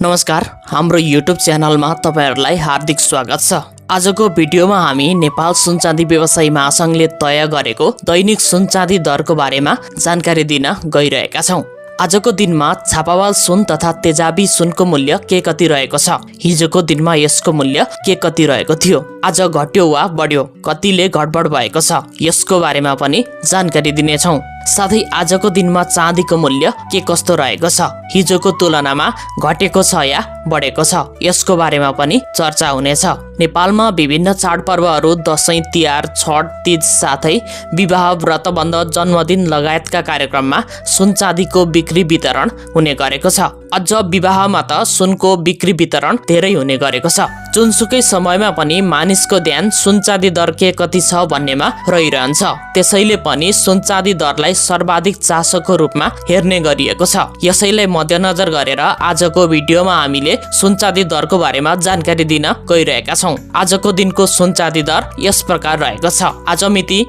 नमस्कार, हाम्रो युट्युब च्यानलमा तपाईहरुलाई हार्दिक स्वागत छ। आजको भिडियोमा हामी नेपाल सुन चाँदी व्यवसायी महासंघले तय गरेको दैनिक सुन चाँदी दरको बारेमा जानकारी दिन गइरहेका छौं। आजको दिनमा छापावाल सुन तथा तेजाबी सुनको मूल्य के कति रहेको छ? हिजोको दिनमा यसको मूल्य के कति रहेको थियो? आज घट्यो वा बढ्यो? कतिले घटबढ भएको छ? यसको बारेमा पनि जानकारी दिनेछौं। साथै आजको दिनमा चाँदीको मूल्य के कस्तो रहेको छ? हिजोको तुलनामा घटेको छ या बढेको छ? यसको बारेमा पनि चर्चा हुनेछ। नेपालमा विभिन्न चाडपर्वहरू दशैं, तिहार, छठ, तीज साथै विवाह, व्रतबन्ध, जन्मदिन लगायतका कार्यक्रममा सुन चाँदीको बिक्री वितरण हुने गरेको छ। अझ विवाहमा त सुनको बिक्री वितरण धेरै हुने गरेको छ। जुनसुकै समयमा पनि मानिसको ध्यान सुन चाँदी दर के कति छ भन्नेमा रहिरहन्छ। त्यसैले पनि सुन चाँदी दरलाई सर्वाधिक चासोको रूपमा हेर्ने गरिएको छ। यसैलाई मध्यनजर गरेर आजको भिडियोमा हामीले सुन चाँदी दरको बारेमा जानकारी दिन गइरहेका छौं। आजको दिनको सुन चाँदी दर यस प्रकार रहेको छ। आज मिति